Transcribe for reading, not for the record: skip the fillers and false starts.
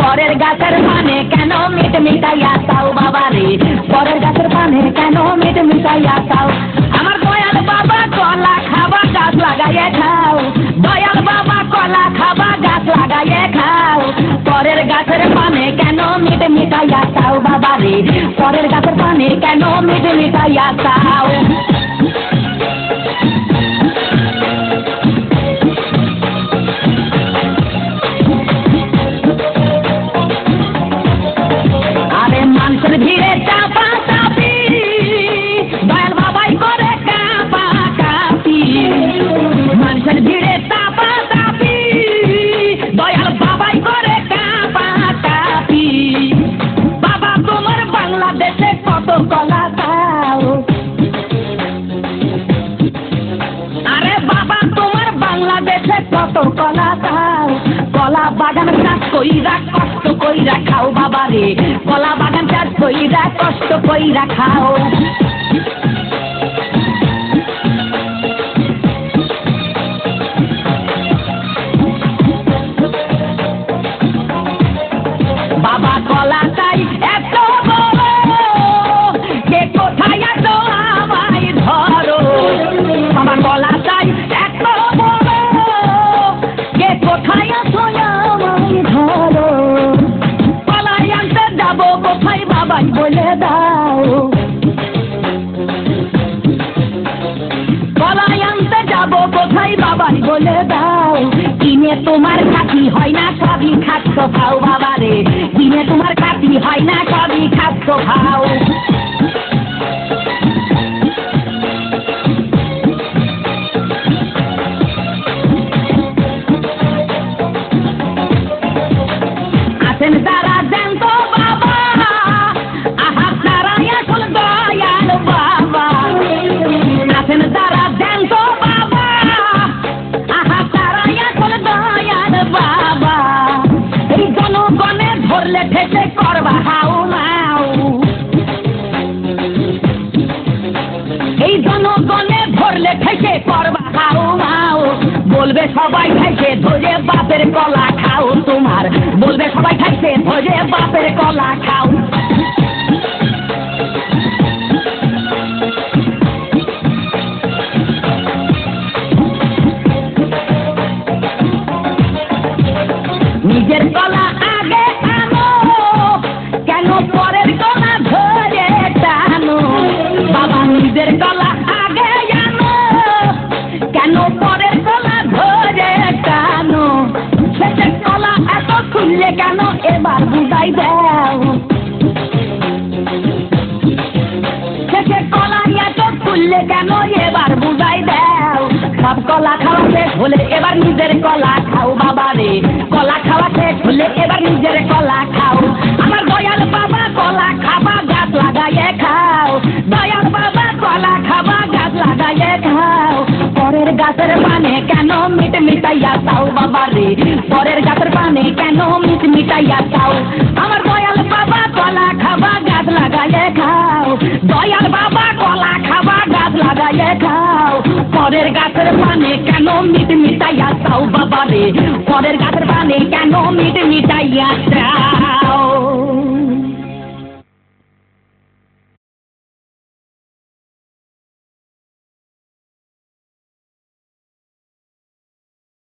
পরের গাছের পানে কেন মিট মিটাইয়া চাও বাবা রে, পরের গাছের পানে কেন মিট মিটাইয়া চাও। আমার দয়াল বাবা কলা খাবা গাছ লাগাইয়ে খাও, দয়াল বাবা কলা খাবা গাছ লাগাইয়ে খাও। পরের গাছের পানে কেন মিট মিটাইয়া চাও বাবা রে, পরের গাছের পানে কেন মিট মিটাইয়া চাও। ভিড়ে চাপা চাপি দয়াল বাবাই করে কাপা কাপি, মানুষের ভিড়ে চাপা চাপি দয়াল বাবাই করে কাপা কাপি। বাবা তোমার বাংলাদেশে কত কলা চাও, আরে বাবা তোমার বাংলাদেশে কত কলা চাও। কলা বাগান চাষ কইরা কষ্ট কইরা খাও বাবা রে, কলা বাগান চাষ কইরা কষ্ট কইরা খাও। বাবা কলা চাই এত বড়, কে কোথায় এত আমায় ধরো। বাবা কলা চাই এত বড়, কে কোথায় এত আমায় ধরো। কলাই আনতে যাবো কোথায় বাবাই বলে দাও, কলাই আনতে যাবো কোথায় বাবাই বলে দাও। কিনে তোমার খাতি হয় না সবই খাচ্ছ খাও বাবা রে, কিনে তোমার খাতি হয় না সবই খাচ্ছ খাও। আছেন তারা জ্যান্ত বাবা, আহা তারাই আসল দয়াল বাবা। আছেন তারা জ্যান্ত বাবা, আহা তারাই আসল দয়াল বাবা। এই জনগণে ধরলে ঠেসে করবা হাউ মাউ, এই জনগণে ধরলে ঠেসে করবা হাউ মাউ। বলবে সবাই খাইছে ধরে বাপের কলা খাও তোমার, বলবে সবাই খাইছে ধরে বাপের কলা খাও। নিজের কলা আগে আনো, কেন পরের কলা ধরে টানো। বাবা নিজের কলা আগে আনো, কেন পরের কলা ধরে টানো। শেষের কলা এত খুললে কেন এবার বুঝাই দাও, শেষের কলা এত খুললে কেন এবার বুঝাই দাও। সব কলা খাওয়া শেষ হলে এবার নিজের কলা খাও বাবা রে, কলা খাওয়া শেষ হলে এবার নিজের কলা খাও। আমার দয়াল বাবা কলা খাবা গাছ লাগাইয়ে খাও, দয়াল বাবা কলা খাবা গাছ লাগাইয়ে খাও। পরের গাছের পানে কেন মিট মিটাইয়া চাও বাবা রে, পরের গাছের পানে কেন মিট মিটাইয়া চাও। আমার দয়াল বাবা কলা খাবা গাছ লাগাইয়ে খাও, দয়াল বাবা কলা খাবা গাছ লাগাইয়ে খাও। পরের গাছের পানে কেন মিট মিটাইয়া চাও বাবা রে, পরের গাছের পানে কেন মিট মিটাইয়া চাও।